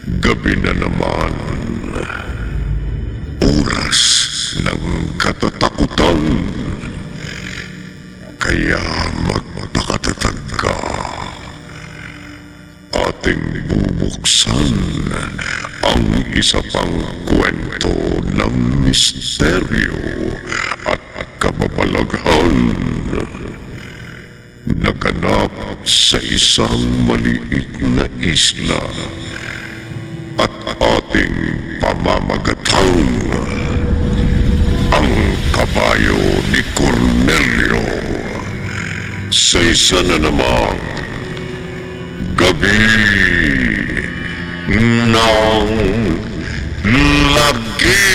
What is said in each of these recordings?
Gabi na naman. Oras ng katatakutan. Kaya magpakatatag ka. Ating bubuksan ang isa pang kwento ng misteryo at kababalaghan. Naganap sa isang maliit na isla at ating pamamagatang ang kabayo ni Cornelio sa isa na namang gabi ng lagi.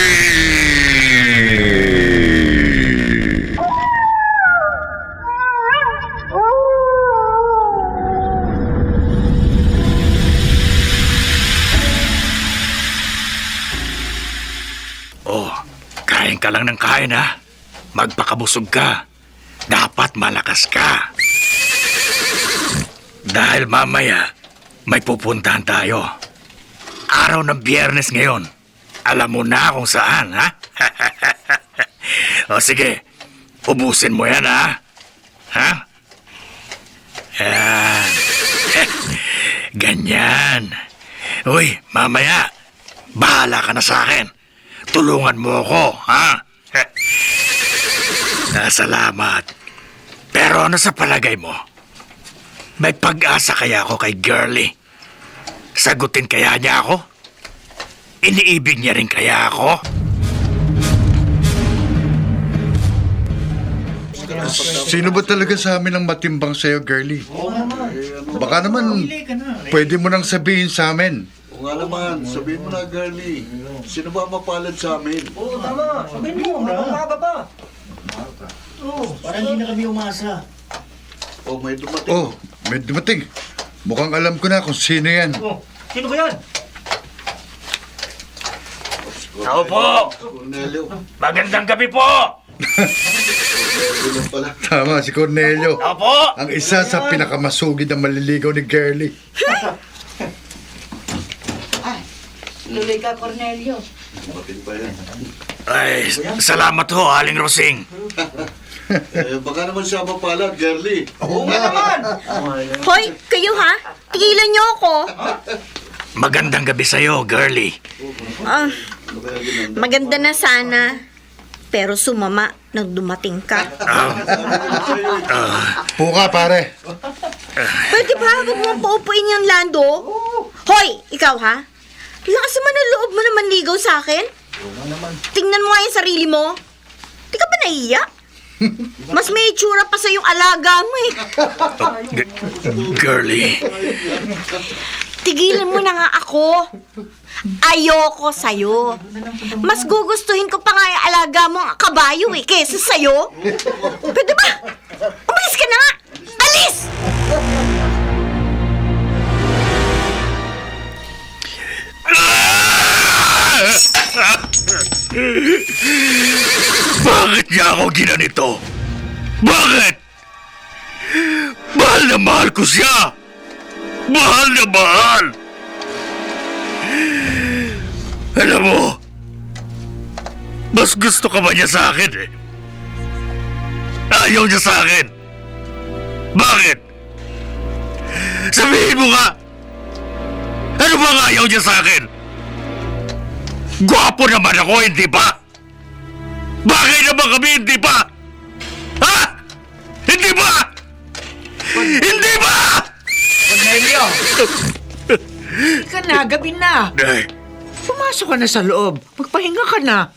Oh, kain ka lang ng kain ha. Magpakabusog ka. Dapat malakas ka. Dahil mamaya, may pupuntahan tayo. Araw ng Biyernes ngayon. Alam mo na kung saan, ha? O sige, ubusin mo yan, ha? Ha? Yan. Ganyan. Uy, mamaya, bahala ka na sa akin. Tulungan mo ako, ha? Salamat. Pero ano sa palagay mo? May pag-asa kaya ako kay Girlie? Sagutin kaya niya ako? Iniibig niya rin kaya ako? Sino ba talaga sa amin ang matimbang sa'yo, Girlie? Baka naman, pwede mo nang sabihin sa amin. O nga naman, sabihin mo na, Girlie. Sino ba mapalad sa amin? Oo, tama. Sabihin mo, umaga pa. Oo, parang hindi na kami umasa. O may dumating. Oh, may dumating. Mukhang alam ko na kung sino yan. Oh, sino ba yan? Ako po! Cornelio. Magandang gabi po! Cornelio lang pala. Tama, si Cornelio. Ako po! Ang isa sa pinakamasugid na maliligaw ni Girlie. Tuloy ka, Cornelio. Dumating pa yan. Ay, salamat ho, Aling Rosing. Baka naman siya mapalad, Girlie. Oo nga naman. Hoy, kayo ha? Tigilan niyo ako. Magandang gabi sa'yo, Girlie. Ah, maganda na sana. Pero sumama nang dumating ka. Puka, pare. Pwede ba huwag mo paupuin yung Lando? Hoy, ikaw ha? Lakas naman ang loob mo naman ligaw sa akin. Tingnan mo nga yung sarili mo. Di ka ba nahiya? Mas may itsura pa sa yung alaga mo eh. Girlie. Tigilan mo na nga ako. Ayoko sa'yo. Mas gugustuhin ko pa nga yung alaga mo ang kabayo eh, kesa sa'yo. Pwede ba? Umalis ka na nga! Alis! Bakit niya ako ginanito? Bakit? Mahal na mahal ko siya! Mahal na mahal! Alam mo, mas gusto ka ba niya sa akin eh? Ayaw niya sa akin. Bakit? Sabihin mo nga! Ano bang ayaw niya sa akin? Gwapo naman ako, hindi ba? Bagay naman kami, hindi ba? Ha? Hindi ba? Hindi ba? Cornelio! Ka na, gabi na. Nay, Pumasok ka na sa loob. Magpahinga ka na.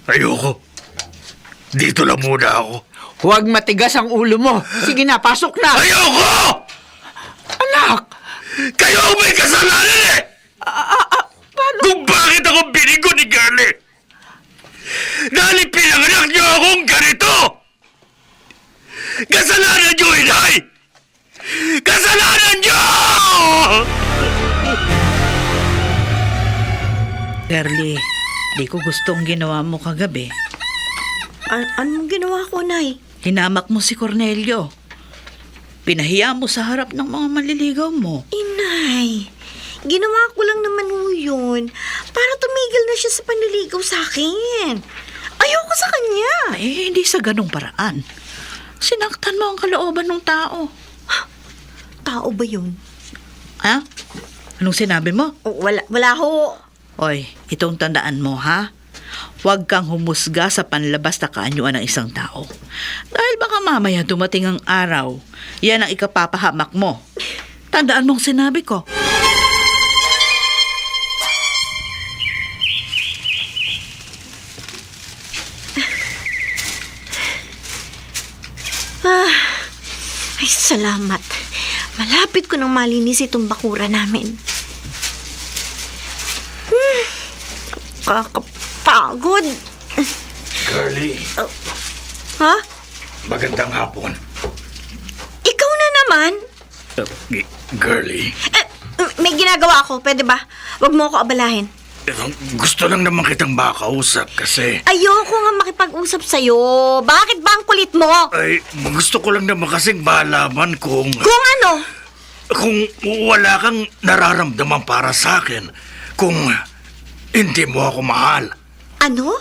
ayoko. Dito lang muna ako. Huwag matigas ang ulo mo. Sige na, pasok na. Ayoko! Anak! Kayo ang may kasalanan eh! Paano? Kung bakit ako binigo ni Girlie! Dahil pinanganak niyo akong ganito! Kasalanan niyo, inay! Kasalanan niyo! Girlie, di ko gustong ginawa mo kagabi. Anong ginawa ko, Nay? Hinamak mo si Cornelio. Pinahiya mo sa harap ng mga maliligaw mo. Inay, ginawa ko lang naman yun para tumigil na siya sa panliligaw sa akin. Ayoko sa kanya. Eh, hindi sa ganong paraan. Sinaktan mo ang kalooban ng tao. Tao ba yun? Ha? Anong sinabi mo? Wala ho. Oy, itong tandaan mo, ha? Huwag kang humusga sa panlabas na kaanyuan ng isang tao. Dahil baka mamaya dumating ang araw, yan ang ikapapahamak mo. Tandaan mong sinabi ko. Ay, salamat. Malapit ko nang malinis itong bakura namin. Kakapagod. Girlie, Ha? magandang hapon. Ikaw na naman? Girlie, May ginagawa ako, pwede ba? Huwag mo ako abalahin. gusto lang naman kitang makausap kasi... Ayoko nga makipag-usap sa'yo. Bakit ba ang kulit mo? Ay, gusto ko lang naman kasing malaman kung... Kung ano? Kung wala kang nararamdaman para sa akin, kung hindi mo ako mahal. Ano?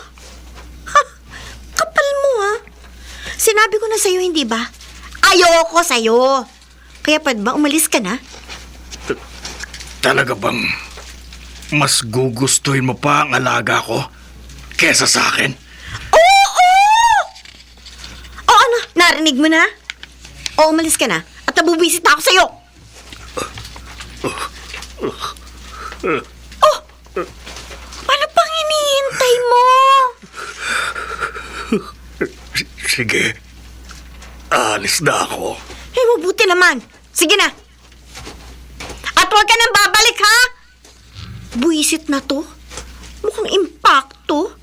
Ha? Kapal mo, ha? Sinabi ko na sa'yo, hindi ba? Ayoko sa'yo. Kaya pwede ba umalis ka na? Talaga bang mas gugustuhin mo pa ang alaga ko kesa sa akin? Oo! O ano? Narinig mo na? O umalis ka na? At nabubisit na ako sa'yo. Oh! Ano pang hinihintay mo? Sige, alis na ako. Eh, mabuti naman. Sige na. At huwag ka nang babalik, ha? Buisit na to. Mukhang impacto.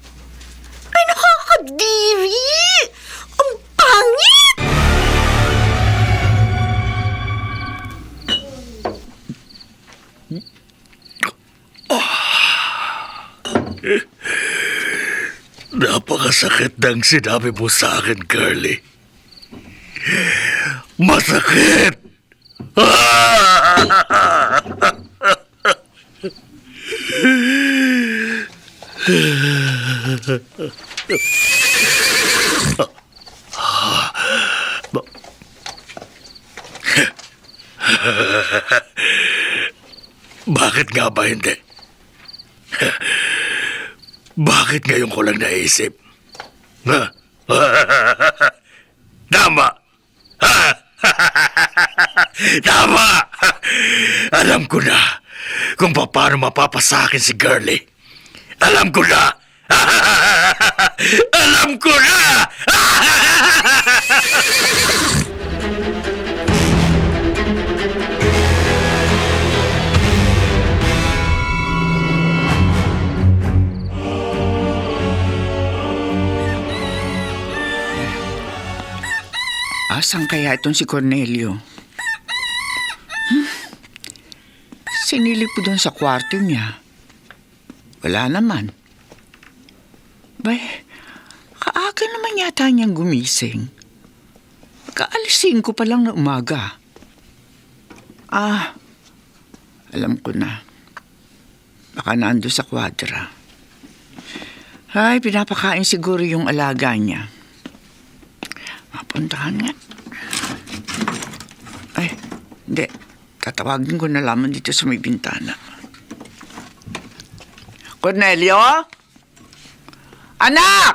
Ay, nakakadiri. Ang pangit! Napakasakit ng sinabi mo sa akin, Curly. Masakit! Bakit nga ba hindi? Bakit ngayon ko lang naisip? Ha? Tama! Tama! Alam ko na kung paano mapapasakin si Girlie. Alam ko na! Alam ko na! Asan kaya itong si Cornelio? Sinilip ko doon sa kwarto niya. Wala naman. Bay, kaaga naman yata niyang gumising. Kaalisin ko pa lang na umaga. Alam ko na. Baka nando sa kwadra. Ay, pinapakain siguro yung alaga niya. Mapuntahan nga. Ay, hindi. Tatawagin ko na lamang dito sa may bintana. Cornelio? Anak!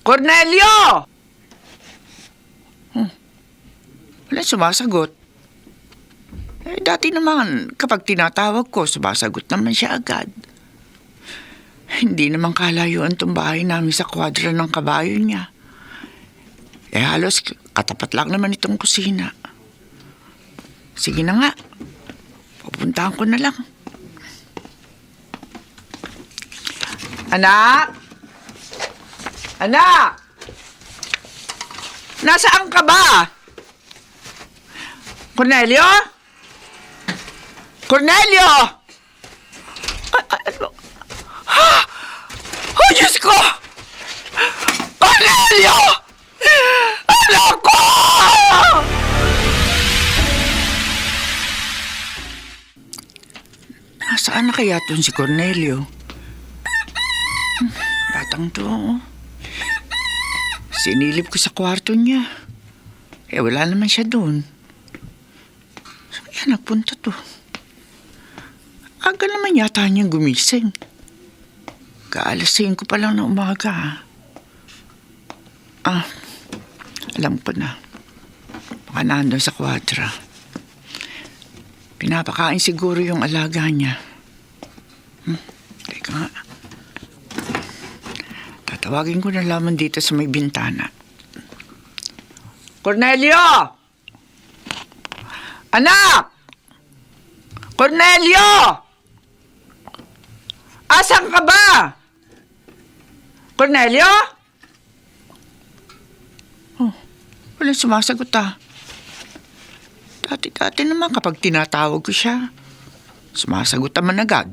Cornelio! Wala sumasagot. Eh, dati naman, kapag tinatawag ko, sumasagot naman siya agad. Hindi naman kalayuan tong bahay namin sa kwadra ng kabayo niya. Eh, halos katapat lang naman itong kusina. Sige na nga. Pupuntahan ko na lang. Anak! Anak! Nasaan ka ba? Cornelio? Cornelio! Ano? Oh, Diyos ko! Cornelio! Anak ko! Nasaan na kaya tun si Cornelio? Batang to. Sinilip ko sa kwarto niya. Wala naman siya doon. Saan kaya nagpunta to? Aga naman yata niyang gumising. Kaalasin ko pa lang na umaga. Alam ko na. Baka nandun sa kwadra. Pinapakain siguro yung alaga niya. Teka nga. Tatawagin ko na lamang dito sa may bintana. Cornelio! Anak! Cornelio! Asan ka ba? Cornelio? Oh, walang sumasagot Dati naman kapag tinatawag ko siya, sumasagot naman agad.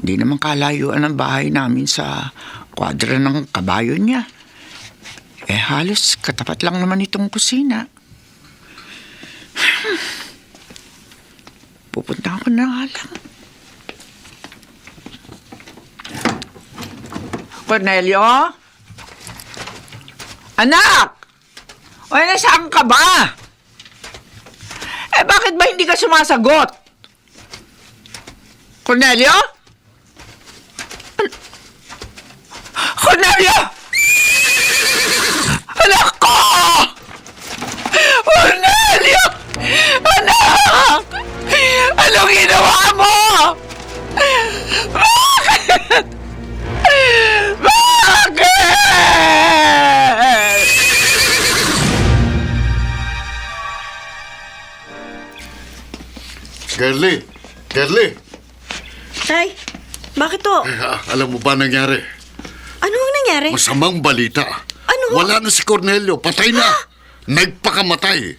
Hindi naman kalayuan ang bahay namin sa kwadra ng kabayo niya. Halos katapat lang naman itong kusina. Pupunta ako na nga lang. Cornelio? Anak! Nasaan ka ba? Bakit ba hindi ka sumasagot? Cornelio? Cornelio! Anak ko! Cornelio! Anak! Anong ginawa mo? Bakit? Bakit? Girlie! Tay, bakit to? Alam mo ba nangyari? Ano ang nangyari? Masamang balita. Ano? Wala na si Cornelio. Patay na. Nagpakamatay.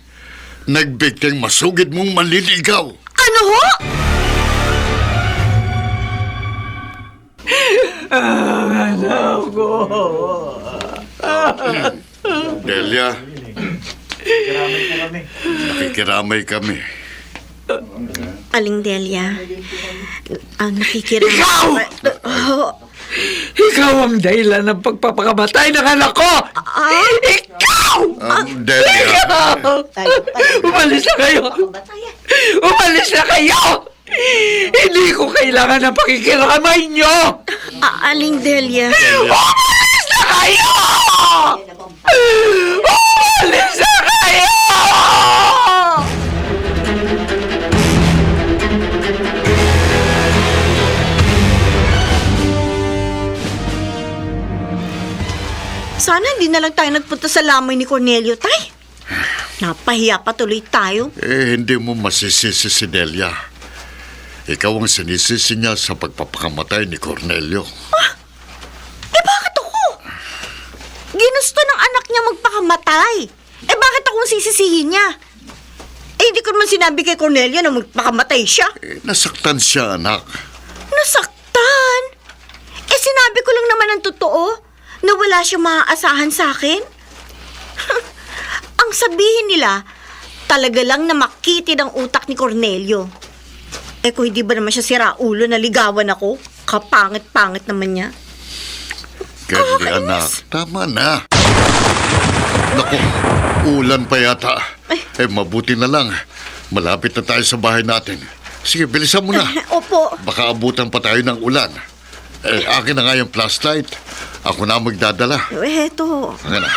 Nagbigtang masugid mong manliligaw. Ano ho? Anak ko. Delia, nakikiramay kami. Aling Delia, ang nakikiramay. Ikaw! Ikaw ang dahilan ng pagpapakamatay ng anak ko! Ikaw! Delia, Umalis na kayo! Umalis na kayo! Hindi ko kailangan ng pakikiramay nyo! Aling Delia. Umalis na kayo! Umalis na kayo! Sana hindi na lang tayo nagpunta sa lamay ni Cornelio, tay. Napahiya pa tuloy tayo. hindi mo masisisi si Delia. Ikaw ang sinisisi niya sa pagpapakamatay ni Cornelio. Bakit ako? Ginusto ng anak niya magpakamatay. Bakit akong sisisihin niya? Hindi ko naman sinabi kay Cornelio na magpakamatay siya. Nasaktan siya, anak. Nasaktan? Sinabi ko lang naman ang totoo na wala siyang maaasahan sa akin. Ang sabihin nila, talaga lang na makitid ang utak ni Cornelio. Kung hindi ba naman siya siraulo na ligawan ako? Kapangit-pangit naman niya. Girlie, anak, tama na. Naku, ulan pa yata. Mabuti na lang. Malapit na tayo sa bahay natin. Sige, bilisan mo na. Opo. Baka abutan pa tayo ng ulan. Akin na nga yung flashlight. Ako na magdadala. Eto. Ano na?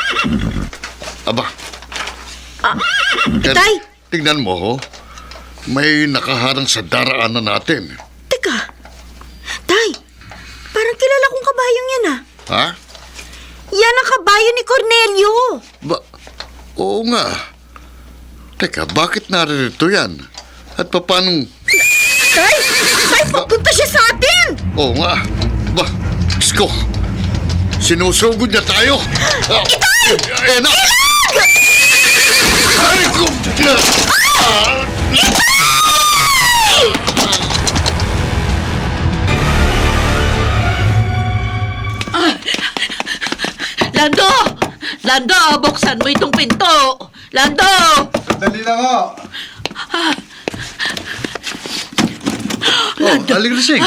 Aba. Tay! Tingnan mo, ho. May nakaharang sa daraanan natin. Teka. Tay, parang kilala kong kabayong yan Ha? Yan ang kabayo ni Cornelio. Oo nga. Teka, bakit naririto yan? At paano... Tay! Tay, papunta siya sa atin! Oo nga. Sko! Sinusugod na tayo! Itay! Ay, ko! Lando! Lando, buksan mo itong pinto! Lando! Dali lang ho. Lando. Aling Lasing.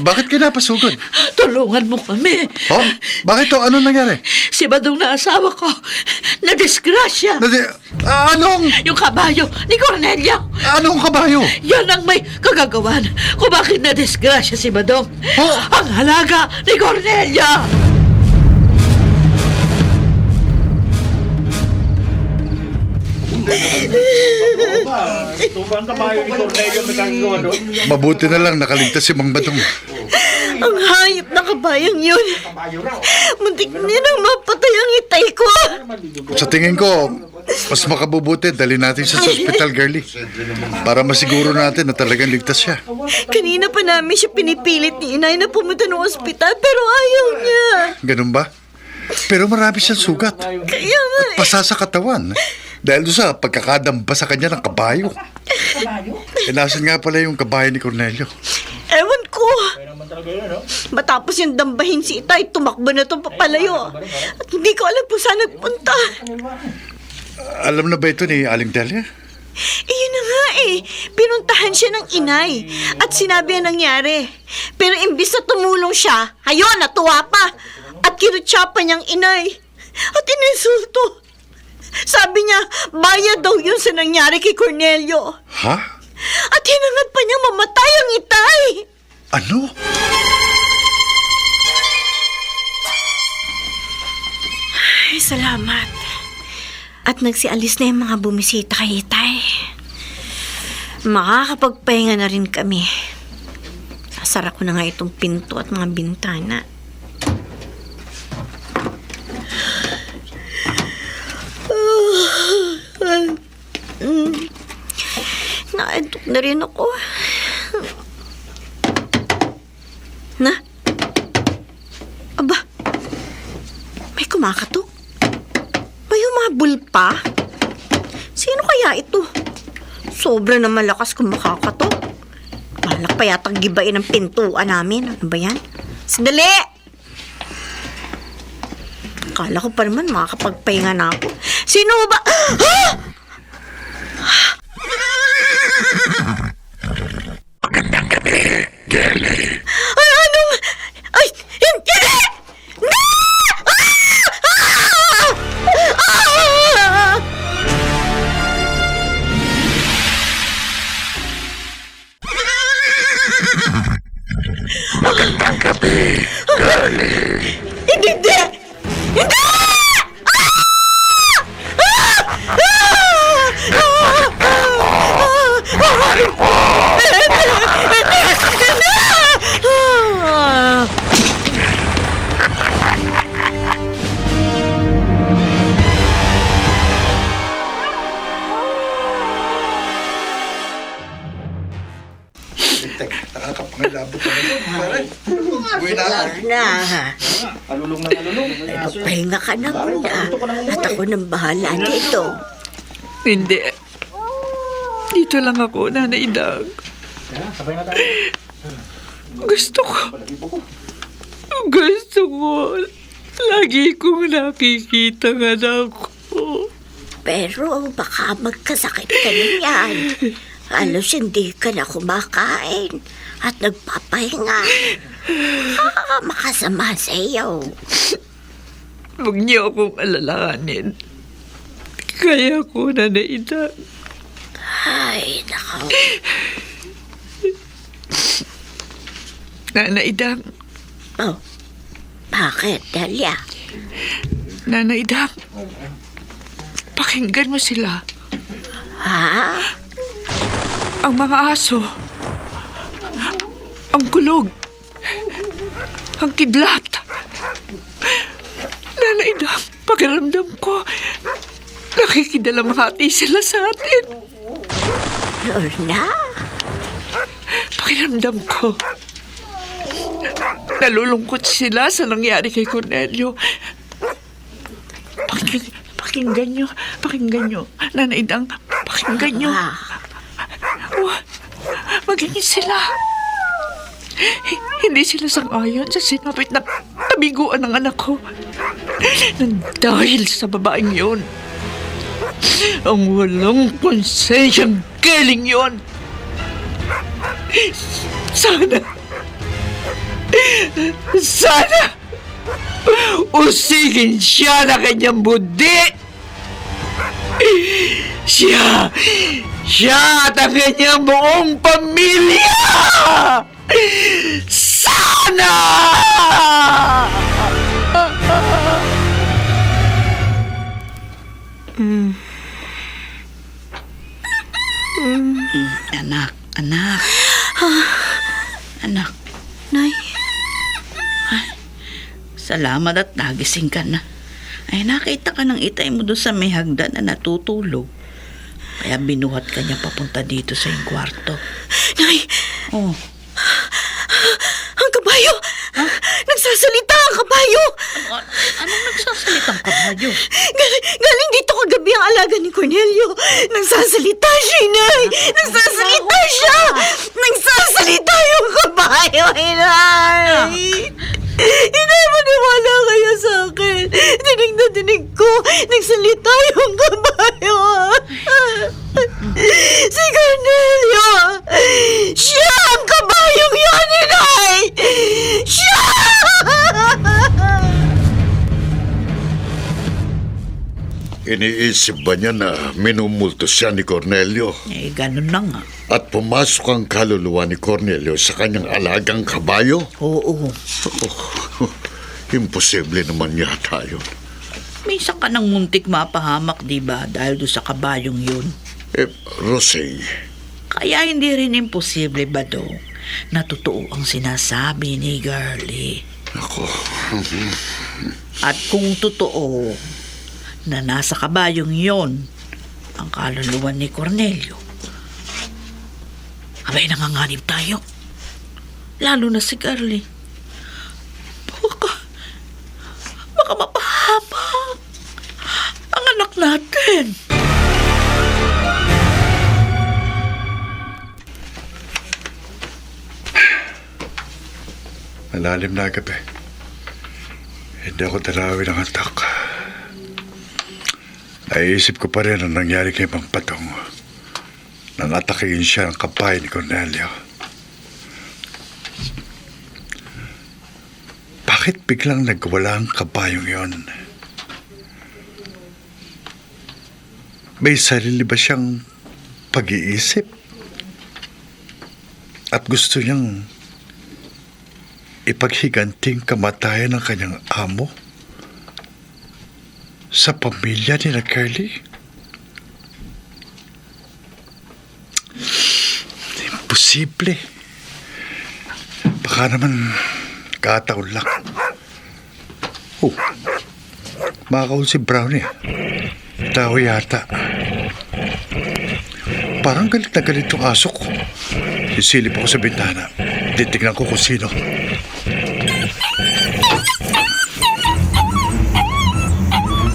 Bakit ka napasugod? Tulungan mo kami. Oh, bakit to? Anong nangyari? Si Badong na asawa ko, na-disgrasya. Anong? Yung kabayo ni Cornelia. Anong kabayo? Yan ang may kagagawan kung bakit na-disgrasya si Badong. Oh! Ang halaga ni Cornelia. Mabuti na lang nakaligtas si Mang Badong. Ang hayop na kabayang yun. Muntik niya nang mapatay ang itay ko. Sa tingin ko, mas makabubuti dali natin siya sa ospital, girlie. Para masiguro natin na talagang ligtas siya. Kanina pa namin siya pinipilit ni inay na pumunta ng ospital pero ayaw niya. Ganun ba? Pero marami siyang sugat. Kaya nga Pasa sa katawan. Dahil doon sa pagkakadamba sa kanya ng kabayo. Nasan nga pala yung kabayo ni Cornelio? ewan ko. Matapos yung dambahin si itay, tumakbo na itong papalayo. At hindi ko alam kung saan nagpunta. Alam na ba ito ni Aling Delia? Yun na nga pinuntahan siya ng inay at sinabi ang nangyari. Pero imbis na tumulong siya, ayun, natuwa pa. At kinutsa pa niyang inay. At ininsulto. Sabi niya, bayad daw yun sa nangyari kay Cornelio. Ha? At hinangad pa niyang mamatay ang itay. Ano? Ay, salamat. At nagsialis na yung mga bumisita kay itay. Makakapagpahinga na rin kami. Sasara ko na nga itong pinto at mga bintana. Naantok na rin ako. Na? Aba, may kumakatok. May humabol pa? Sino kaya ito? Sobra na malakas kung makakatok. Balak pa yatang gibain ang pintuan namin. Ano ba yan? Sandali! Akala ko pa naman makakapagpahinga na ako. Sino ba? Magandang gabi, Kelly. Ay, anong? Ay, hindi! No! Magandang gabi, Kelly. Hindi! Hindi! Hindi! Nakakapangilabot ka naman. Uwi na ako. Na, Alulong na alulong. pahinga ka na muna. At ako nang bahala dito. Hindi. Dito lang ako, Nanay Dag. Sabay na tayo. Gusto ko. Lagi kong nakikita ang anak ko. Pero baka magkasakit ka na yan. Halos hindi ka na kumakain at nagpapahinga. Makasama sa iyo. Huwag niyo akong alalahanin. Kaya ko, Nanay Dag. Ay, nakaw. Nanay Dag. Oh, bakit, Delia? Nanay Dag. Pakinggan mo sila. Ha? Ang mga aso. Ang kulog. Ang kidlat. Nanay Dag, pakiramdam ko, nakikidalamhati sila sa atin. Lorna? Pakiramdam ko, nalulungkot sila sa nangyari kay Cornelio. Pakinggan nyo. Nanay Dang, pakinggan nyo. Magaling sila. Hindi sila sang-ayon sa sinapit na nabiguan ng anak ko. Nang dahil sa babaeng yon. Ang walang konsensyang galing yon. Sana usigin siya na kanyang budi. Siya at ang kanyang buong pamilya. Sana! Anak. Anak, Nay, salamat at nagising ka na. Ay, nakita ka ng itay mo doon sa may hagdan na natutulog. Kaya binuhat ka niya papunta dito sa iyong kwarto. Nay, Oh, ang kabayo! Nagsasalita ang kabayo! anong nagsasalitang kabayo? Galing dito kagabi ang alaga ni Cornelio. Nagsasalita siya, Nay! Nagsasalita siya! Nagsasalita yung kabayo, Nay! Inay, maniwala kayo sa akin. Dinig na dinig ko. Nagsalita yung kabayo. Si Cornelio! Siya ang kabayong yan, Inay! Siya! Iniisip ba niya na minumulto siya ni Cornelio? Eh, ganun na nga. At pumasok ang kaluluwa ni Cornelio sa kanyang alagang kabayo? Oo. Imposible naman yata yun. May isa ka ng muntik mapahamak, di ba? Dahil doon sa kabayong yun. Roseng, Kaya hindi rin imposible ba do na totoo ang sinasabi ni Girlie? ako, At kung totoo na nasa kabayong yon ang kaluluwa ni Cornelio, abay nanganganib tayo. Lalo na si Girlie. Baka mapahama ang anak natin. Malalim na gabi. Hindi ako dalawin ng antak. Naisip ko pa rin ang nangyari kay Mang Patong nang atakihin siya ng kapay ni Cornelio. Bakit biglang nagwala ang kabayong yon? May sarili ba siyang pag-iisip? At gusto niyang ipaghiganting kamatayan ng kanyang amo sa pamilya ni na Curly? Imposible. Baka naman kataon lang. Oh, makakaon si Brownie. Tao yata. Parang galit na galit yung aso ko. Sisilip ako sa bintana. Titignan ko kung sino.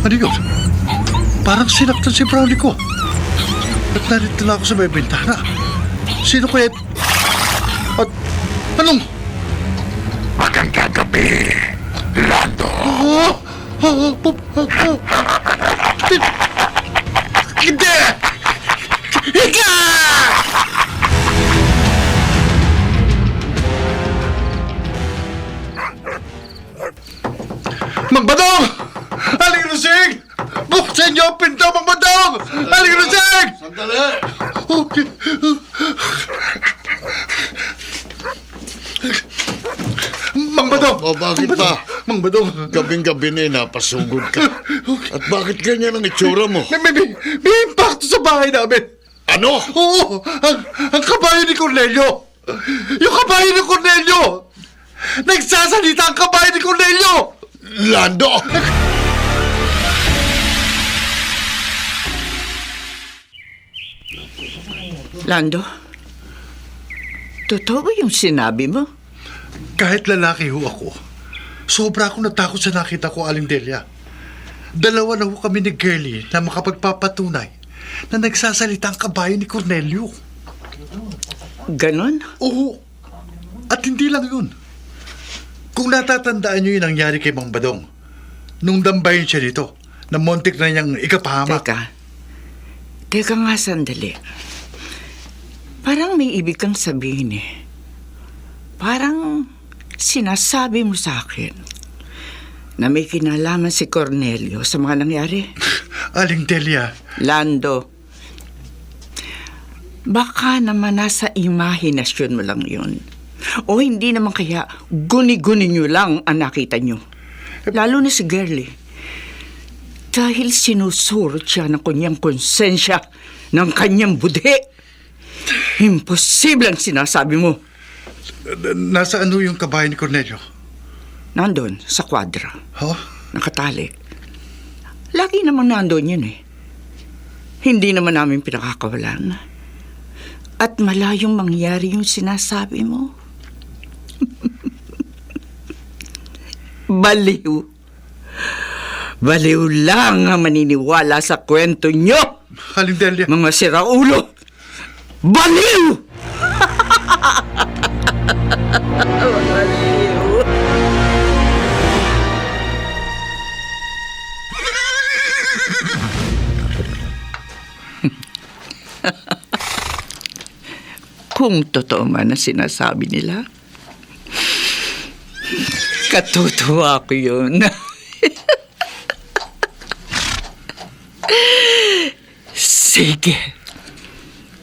Ano yun? Parang sinaktan si Brownie ko. At narito na ako sa may bintana. Sino kaya? At anong? Magandang gabi, Lando. Hindi! Higa! Mang Badong! Aling Lusig! Buksan niyo ang pinto, Mang Badong! Aling Lusig! Sandali! Okay. Mang Badong! Bakit ba? Mang Badong! Gabing-gabi na napasugod ka. At bakit ganyan ang itsura mo? May impacto sa bahay namin! Ano? Oo! Ang kabayo ni Cornelio! Yung kabayo ni Cornelio! Nagsasalita ang kabayo ni Cornelio! Lando! Lando, totoo ba yung sinabi mo? Kahit lalaki ho ako, sobra akong natakot sa nakita ko, Aling Delia. Dalawa na ho kami ni Girlie na makapagpapatunay na nagsasalita ang kabayo ni Cornelio. Ganon? Oo. At hindi lang yun. Kung natatandaan niyo yung nangyari kay Mang Badong, nung dambayin siya dito, na montik na niyang ikapahamak. Teka nga sandali. Parang may ibig kang sabihin eh. Parang sinasabi mo sa akin na may kinalaman si Cornelio sa mga nangyari. Aling Delia, Lando, baka naman nasa imahinasyon mo lang yun. O hindi naman kaya guni-guni nyo lang ang nakita nyo. Lalo na si Girlie. Dahil sinusurot siya ng kanyang konsensya ng kanyang budhe. Imposible ang sinasabi mo. nasa ano yung kabayo ni Cornelio? Nandun, sa kwadra. Oh? Nakatali. Lagi namang nandun yun eh. Hindi naman namin pinakakawalan. At malayong mangyari yung sinasabi mo. Baliw. Baliw lang ang maniniwala sa kwento nyo. Aling Delia. Mga siraulo. Baliw! Baliw. Kung totoo man ang sinasabi nila, katutuwa ko yun. Sige,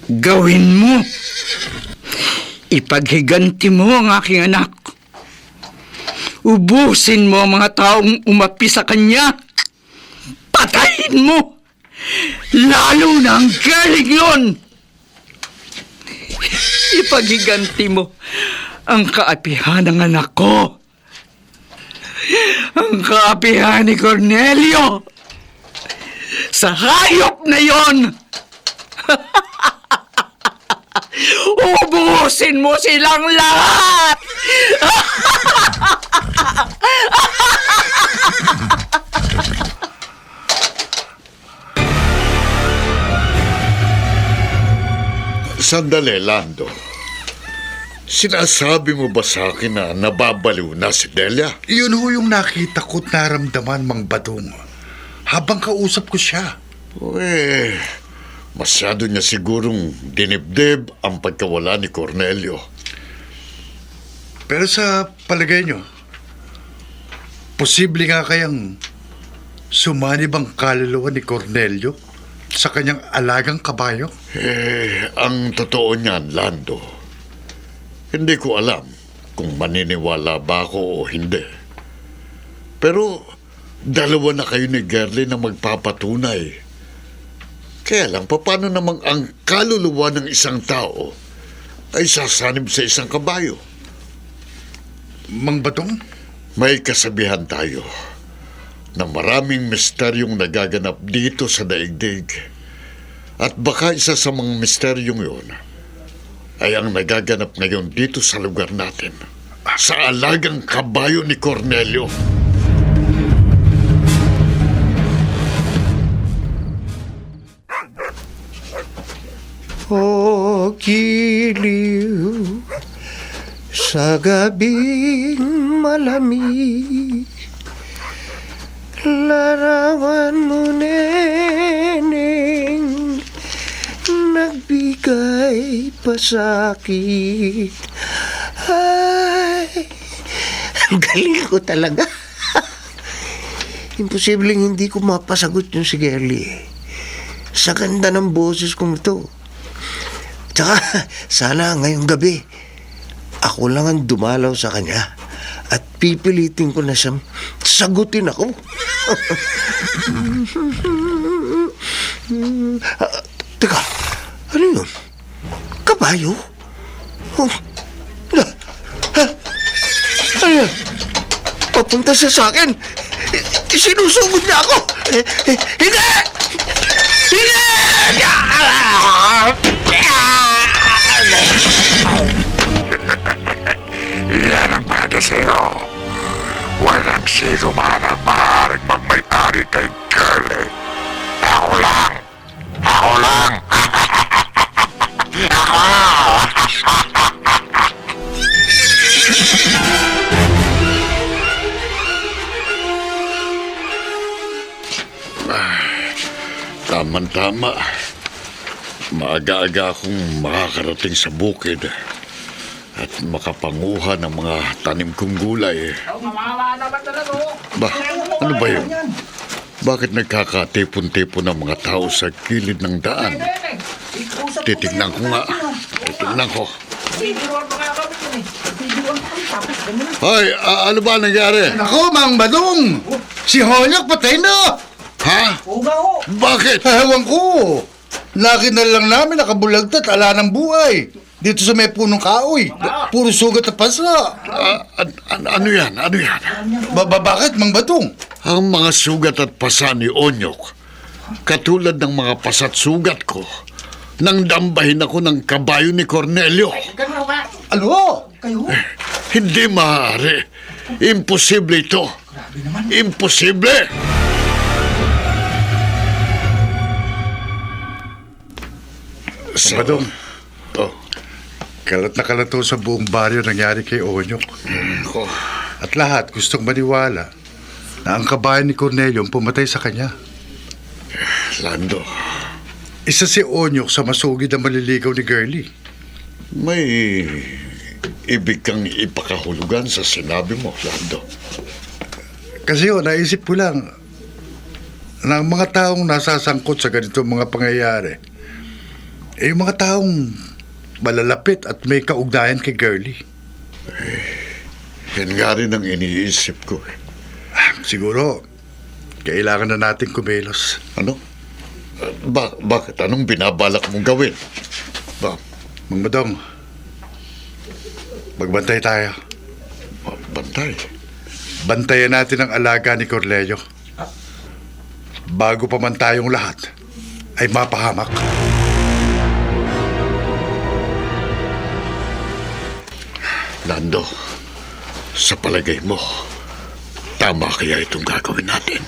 gawin mo. Ipaghiganti mo ang aking anak. Ubusin mo ang mga taong umapi sa kanya. Patayin mo. Lalo na ang galing yun. Ipaghiganti mo ang kaapihan ng anak ko. Ang kaapihan ni Cornelio. Sa hayop na yon. Ubusin mo silang lahat. Sandali, Lando. Sinasabi mo ba sa akin na nababaliw na si Delia? Yun ho yung nakita ko't naramdaman, Mang Badong. Habang kausap ko siya. Uy, masyado niya sigurong dinibdib ang pagkawala ni Cornelio. Pero sa palagay nyo, posible nga kayang sumanib ang kaluluwa ni Cornelio sa kanyang alagang kabayo? Ang totoo niyan, Lando, hindi ko alam kung maniniwala ba ako o hindi. Pero dalawa na kayo ni Girlie na magpapatunay. Kaya lang, paano namang ang kaluluwa ng isang tao ay sasanib sa isang kabayo? Mang Badong? May kasabihan tayo na maraming misteryong nagaganap dito sa daigdig. At baka isa sa mga misteryong yun ay ang nagaganap ngayon dito sa lugar natin, sa alagang kabayo ni Cornelio. O giliw sa gabing malamig, larawan mo neneng, nagbigay pasakit. Ay, ang galing ko talaga. Imposibleng hindi ko mapasagot yung si Girlie. Sa ganda ng boses kong ito. Tsaka, sana ngayong gabi, ako lang ang dumalaw sa kanya at pipilitin ko na siyang sagutin ako. Teka, ano yun? Kabayo? Oh, ano yan? Papunta siya sa akin. Sinusugod niya ako. Hindi! Hindi! Yan ang bagay sa'yo. Walang sino man ang maaaring magmay-ari kay Girlie. Ako lang! Ako lang! Ako! Tama-tama. Maaga-aga akong makakarating sa bukid. at makapanguha ng mga tanim kong gulay. Ba, ano ba yun? Bakit nagkakatipon-tipon ng mga tao sa gilid ng daan? Titignan ko nga. Titignan ko. Hoy, ano ba nangyari? Ako, Mang Badong! Si Honyok patay na! Ha? Uga ho. Bakit? Ewan ko! Laki na lang namin nakabulagtat, ala ng buhay. Dito sa may punong kahoy. Puro sugat at pasa. Ano yan? Ano yan? Bakit, Mang Badong? Ang mga sugat at pasa ni Onyok, katulad ng mga pasa't sugat ko, nang dambahin ako ng kabayo ni Cornelio. Ano? Hindi maaari. Imposible ito. Imposible! Badong. Oh, Kalat na kalato sa buong baryo nangyari kay Onyok. ko. At lahat gustong maniwala na ang kabayan ni Cornelio ang pumatay sa kanya. Lando, Isa si Onyok sa masugid na maliligaw ni Girlie. may ibig kang ipakahulugan sa sinabi mo, Lando. Kasi naisip ko lang na ang mga taong nasasangkot sa ganitong mga pangyayari, yung mga taong malalapit at may kaugnayan kay Girlie. Yan nga rin ang iniisip ko. Siguro, kailangan na natin kumilos. Ano? Bakit? Anong binabalak mong gawin? Mang Badong, magbantay tayo. Bantay. Bantayan natin ang alaga ni Cornelio. Bago pa man tayong lahat, ay mapahamak. Lando, sa palagay mo, tama kaya itong gagawin natin?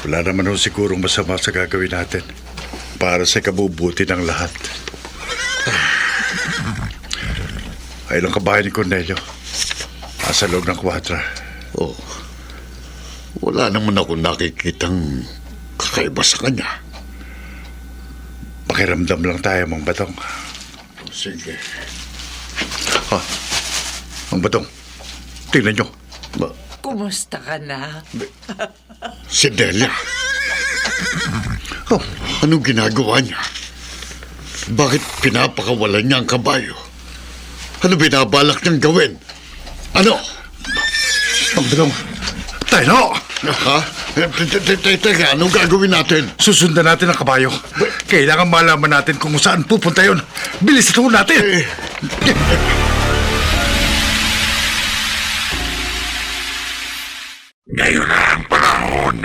Wala naman ho sigurong masama sa gagawin natin para sa kabubuti ng lahat. Ay lang kabahay ni Cornelio. Nasa loob ng kwadra. Oh, wala naman ako nakikitang kakaiba sa kanya. Pakiramdam lang tayo, Mang Badong. Sige. Mang Badong, tingnan nyo. Kumusta ka na? Si Delia. Oh, Anong ginagawa niya? Bakit pinapakawalan niya ang kabayo? Ano binabalak niyang gawin? Ano? Mang Badong, tayo na! Ha? Teka, anong gagawin natin? Susundan natin ang kabayo. Kailangan malaman natin kung saan pupunta yun. Bilis ito natin! Ngayon na ang panahon.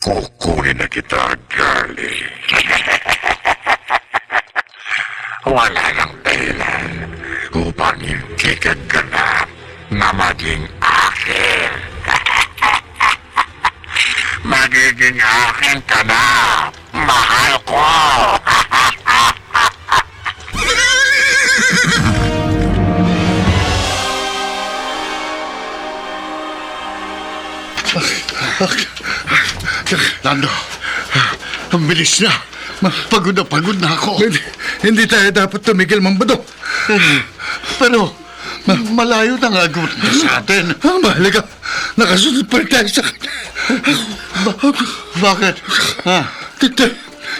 Kukunin na kita, Girlie. Wala nang dahilan upang hindi ka ganap na maging akin. Magiging akin ka na, mahal ko. Lando, ang bilis na. Pagod na ako. Hindi tayo dapat tumigil, Mang Badong. Pero, malayo na nga sa atin. Ang mahalaga, nakasunod pa rin tayo sa kanya. Bakit? Ha?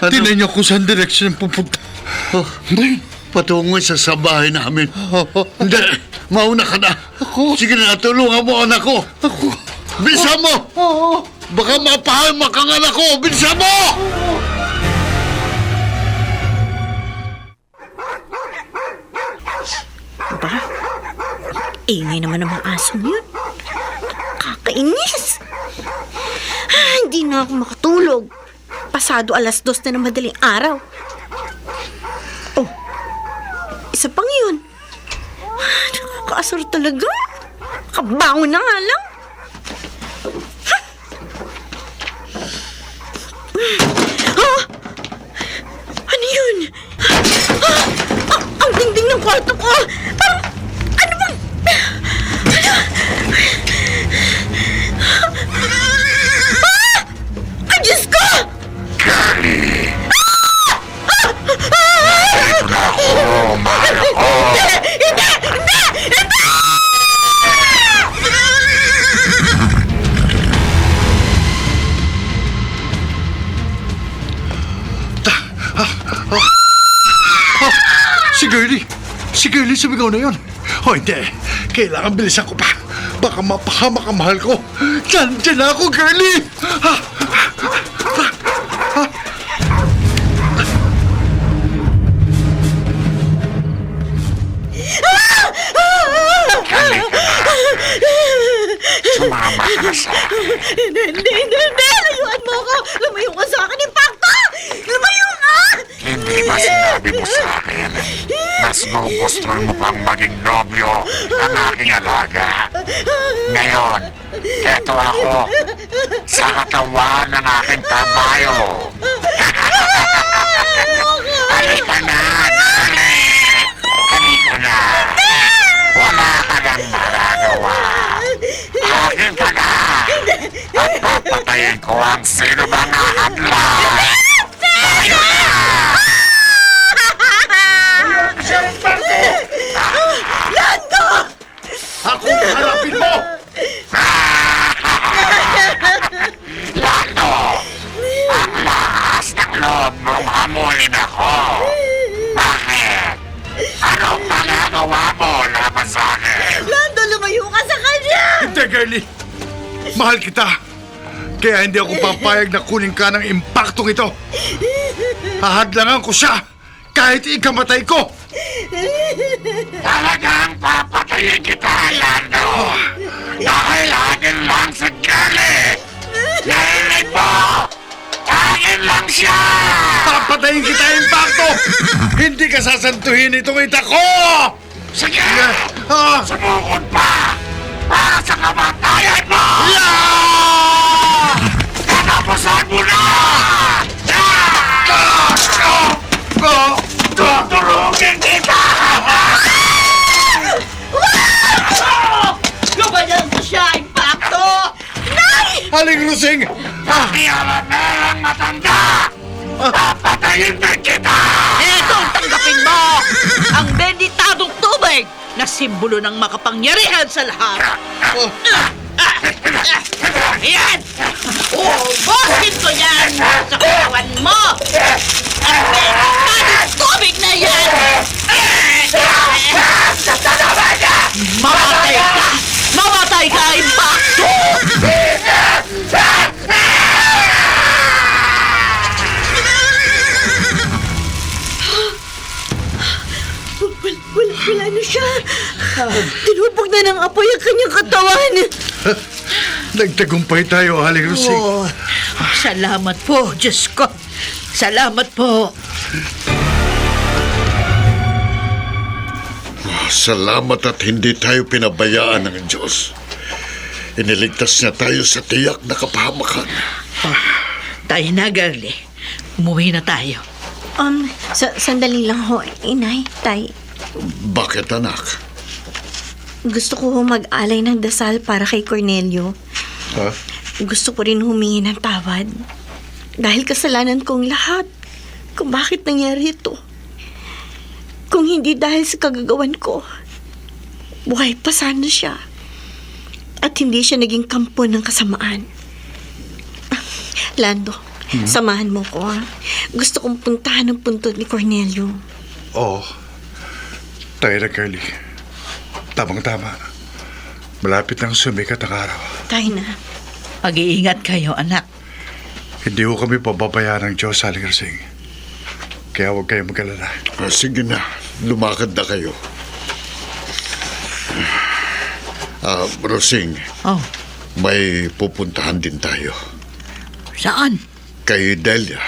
Tinan niyo kung saan direksyon ang pupunta. Patungo sa bahay namin. Hindi, mauna ka na. Sige na, tulungan mo anak ko. Bilisan mo! Baka mapahamak ang anak ko! Bilisan mo! Ba? Ingay naman ng mga asong yun. Kakainis! Hindi na ako makatulog. Pasado 2:00 na ng madaling araw. Oh, isa pang yun. Nakakaasar talaga. Kabangon na nga lang. Ano yun? Ang dingding ng kwarto ko! Parang, ano bang... Ay, Diyos ko! Girlie! Ito na ako, mahal ko! Hindi! Si Girlie sumigaw na yun. O hindi, kailangan bilisan ko pa. Baka mapahamak ang mahal ko. Diyan na ako, Girlie! Sumama ka sa akin. Hindi! Layuan mo ako! Lumayo ka sa akin, Impacto! Lumayo ka! Hindi ba sinabi mo sa akin? Mas gugustuhin mo pang maging nobyo ang aking alaga. Ngayon, eto ako sa katawan ng aking kabayo. Halika na! Halika na! Wala ka nang magagawa. Akin ka na! At papatayin ko ang sino bang ahadlan! Tayo na! Lando! Ako harapin mo! Lando! Ang lakas ng loob mong hamulin ako! Bakit? Anong magagawa mo laban sa akin? Lando, lumayo ka sa kanya! Hindi, Girlie. Mahal kita. Kaya hindi ako papayag na kunin ka ng impaktong ito. Hahadlangan ko siya kahit ikamatay ko. Talagang papatayin kita, Lando! Dahil akin lang si Girlie! Narinig mo! Akin lang siya! Papatayin kita, impakto! Hindi ka sasantuhin itong ita ko! Sige! Ah! Sumukot pa! Para sa kamatayan mo! Tatapusan mo na! Tuturugin kita! Lumayan ko siya, Impacto! Aling Rusing! Pakialam na lang matanda! Papatayin din kita! Eto ang tanggapin mo! Ang benditadong tubig na simbolo ng makapangyarihan sa lahat! Ayan! Ubusin ko yan sa katawan mo! Ang benditadong tubig na yan! Mamatay ka! Mamatay ka, Impacto! Wala na siya. Tinupok na ng apoy ang kanyang katawan. Nagtagumpay tayo, Aling Rusing. Oh, salamat po, Diyos ko. Salamat po. Salamat at hindi tayo pinabayaan ng Diyos. Iniligtas niya tayo sa tiyak na kapahamakan. Tayo na, girlie. Umuwi na tayo. Sandali lang ho, inay, tay. Bakit, anak? Gusto ko ho mag-alay ng dasal para kay Cornelio. Ha? Gusto ko rin humingi ng tawad. Dahil kasalanan kong lahat kung bakit nangyari ito. Kung hindi dahil sa kagagawan ko, buhay pa sana siya. At hindi siya naging kampo ng kasamaan. Lando, samahan mo ko, ha? Gusto kong puntahan ang puntod ni Cornelio. Oo. Tayo na, Girlie. Tamang-tama. Malapit nang sumikat ang araw. Tayo na. Mag-iingat kayo, anak. Hindi ko kami pababayaan ng Diyos, Aling Rusing. Kaya huwag kayong mag-alala. Sige na, lumakad na kayo. Rosing, Oh, may pupuntahan din tayo. saan? Kay Delia.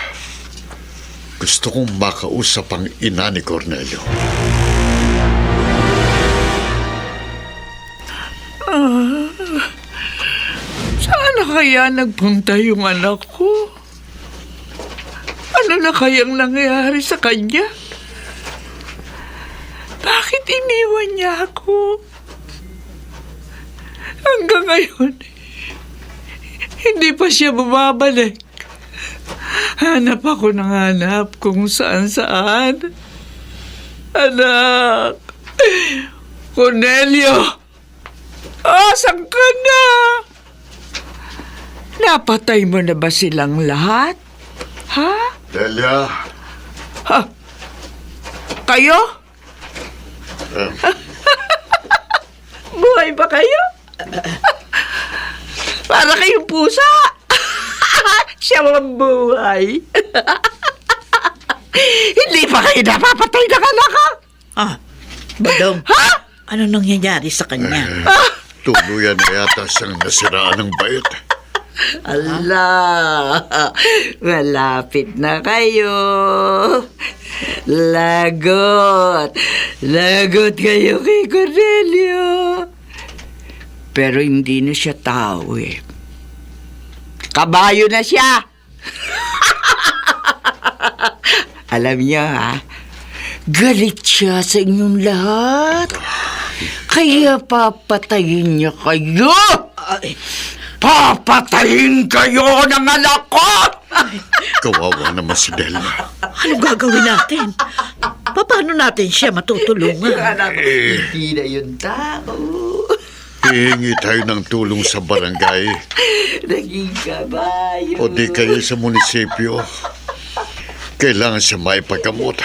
Gusto kong makausap ang ina ni Cornelio. Saan na kaya nagpunta yung anak ko? Ano na kayang nangyari sa kanya? Bakit iniwan niya ako? Hanggang ngayon, hindi pa siya bumabalik. Hanap ako ng hanap kung saan-saan. Anak! Cornelio! Asan ka na? Napatay mo na ba silang lahat? Ha? Delia, Ha? Kayo? Buhay ba kayo? Para kayong pusa. Siya mabuhay. Hindi pa kayo napapatay ng anak ko? Ah, Badong, Ha? ano nangyayari sa kanya? Tuluyan na yata siyang nasiraan ng bait. Ala, malapit na kayo. Lagot. Lagot kayo kay Cornelio. Pero hindi na siya tao eh. Kabayo na siya. Alam niyo ha, galit siya sa inyong lahat. Kaya papatayin niya kayo. Papatayin kayo ng anak ko! Kawawa naman si Delia. Ano gagawin natin? Paano natin siya matutulungan? Anak ko, hindi na yung tao. Hihingi tayo ng tulong sa barangay Naging kabayo. o di kayo sa munisipyo. Kailangan siya maipagkamot.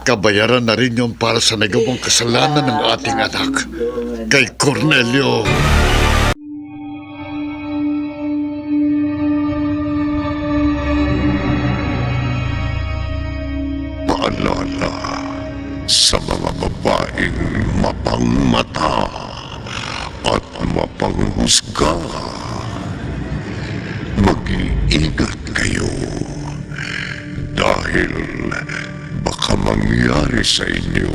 Kabayaran na rin yun para sa nagawang kasalanan ng ating anak, kay Cornelio. Paalala sa mga babaeng mapangmata at mapanghusga. Mag-iingat kayo dahil baka mangyari sa inyo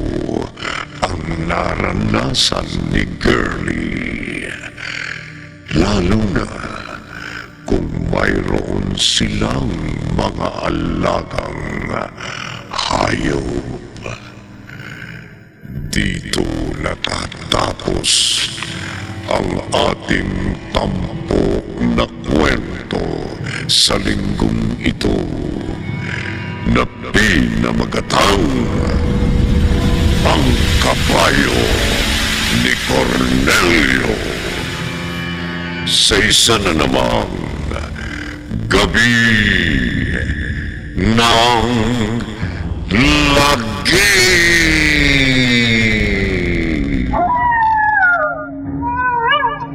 ang naranasan ni Girlie. Lalo na kung mayroon silang mga alagang hayop. Dito natatapos ang ating tampok na kwento sa linggong ito na pinamagatang ang kabayo ni Cornelio. Sa isa na namang gabi ng lagi.